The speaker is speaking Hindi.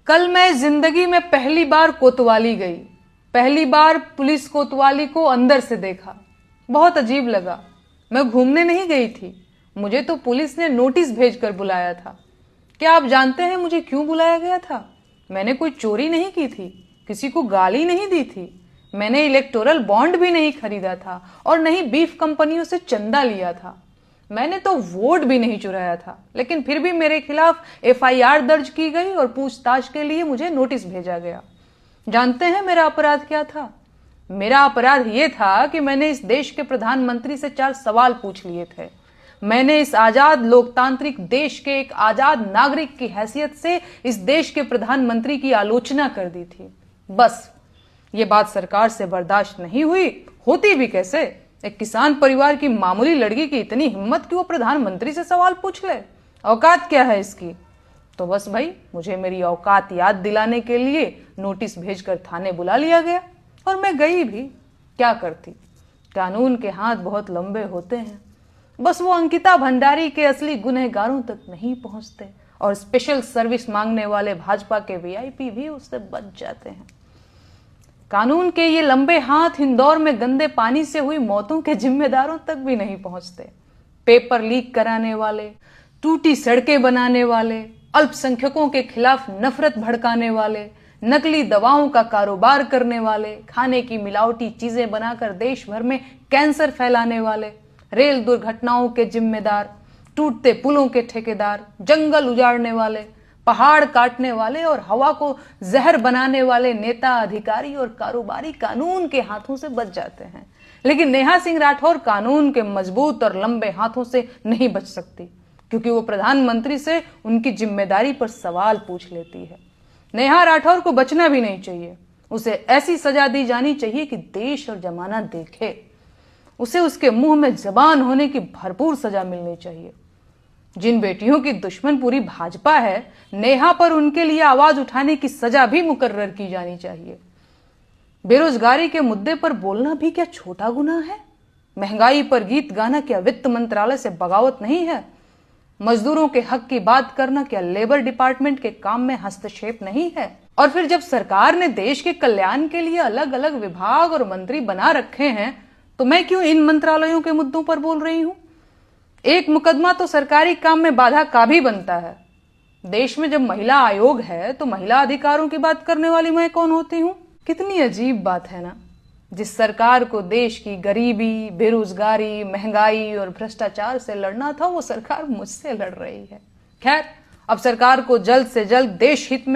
कल मैं जिंदगी में पहली बार कोतवाली गई। पहली बार पुलिस कोतवाली को अंदर से देखा। बहुत अजीब लगा। मैं घूमने नहीं गई थी, मुझे तो पुलिस ने नोटिस भेजकर बुलाया था। क्या आप जानते हैं मुझे क्यों बुलाया गया था? मैंने कोई चोरी नहीं की थी, किसी को गाली नहीं दी थी, मैंने इलेक्टोरल बॉन्ड भी नहीं खरीदा था और नहीं बीफ कंपनियों से चंदा लिया था। मैंने तो वोट भी नहीं चुराया था, लेकिन फिर भी मेरे खिलाफ एफआईआर दर्ज की गई और पूछताछ के लिए मुझे नोटिस भेजा गया। जानते हैं मेरा अपराध क्या था? मेरा अपराध यह था कि मैंने इस देश के प्रधानमंत्री से 4 सवाल पूछ लिए थे। मैंने इस आजाद लोकतांत्रिक देश के एक आजाद नागरिक की हैसियत से इस देश के प्रधानमंत्री की आलोचना कर दी थी। बस ये बात सरकार से बर्दाश्त नहीं हुई, होती भी कैसे? एक किसान परिवार की मामूली लड़की की इतनी हिम्मत कि वो प्रधानमंत्री से सवाल पूछ ले। औकात क्या है इसकी? तो बस भाई, मुझे मेरी औकात याद दिलाने के लिए नोटिस भेजकर थाने बुला लिया गया और मैं गई भी। क्या करती? कानून के हाथ बहुत लंबे होते हैं। बस वो अंकिता भंडारी के असली गुनहगारों तक नहीं पहुंचते और स्पेशल सर्विस मांगने वाले भाजपा के वीआईपी भी उससे बच जाते हैं। कानून के ये लंबे हाथ इंदौर में गंदे पानी से हुई मौतों के जिम्मेदारों तक भी नहीं पहुंचते। पेपर लीक कराने वाले, टूटी सड़कें बनाने वाले, अल्पसंख्यकों के खिलाफ नफरत भड़काने वाले, नकली दवाओं का कारोबार करने वाले, खाने की मिलावटी चीजें बनाकर देश भर में कैंसर फैलाने वाले, रेल दुर्घटनाओं के जिम्मेदार, टूटते पुलों के ठेकेदार, जंगल उजाड़ने वाले, पहाड़ काटने वाले और हवा को जहर बनाने वाले नेता, अधिकारी और कारोबारी कानून के हाथों से बच जाते हैं। लेकिन नेहा सिंह राठौर कानून के मजबूत और लंबे हाथों से नहीं बच सकती, क्योंकि वो प्रधानमंत्री से उनकी जिम्मेदारी पर सवाल पूछ लेती है। नेहा राठौर को बचना भी नहीं चाहिए। उसे ऐसी सजा दी जानी चाहिए कि देश और जमाना देखे। उसे उसके मुंह में जबान होने की भरपूर सजा मिलनी चाहिए। जिन बेटियों की दुश्मन पूरी भाजपा है, नेहा पर उनके लिए आवाज उठाने की सजा भी मुकर्रर की जानी चाहिए। बेरोजगारी के मुद्दे पर बोलना भी क्या छोटा गुनाह है? महंगाई पर गीत गाना क्या वित्त मंत्रालय से बगावत नहीं है? मजदूरों के हक की बात करना क्या लेबर डिपार्टमेंट के काम में हस्तक्षेप नहीं है? और फिर जब सरकार ने देश के कल्याण के लिए अलग अलग विभाग और मंत्री बना रखे हैं, तो मैं क्यों इन मंत्रालयों के मुद्दों पर बोल रही हूं? एक मुकदमा तो सरकारी काम में बाधा का भी बनता है। देश में जब महिला आयोग है तो महिला अधिकारों की बात करने वाली मैं कौन होती हूँ? कितनी अजीब बात है ना। जिस सरकार को देश की गरीबी, बेरोजगारी, महंगाई और भ्रष्टाचार से लड़ना था, वो सरकार मुझसे लड़ रही है। खैर, अब सरकार को जल्द से जल्द देश हित में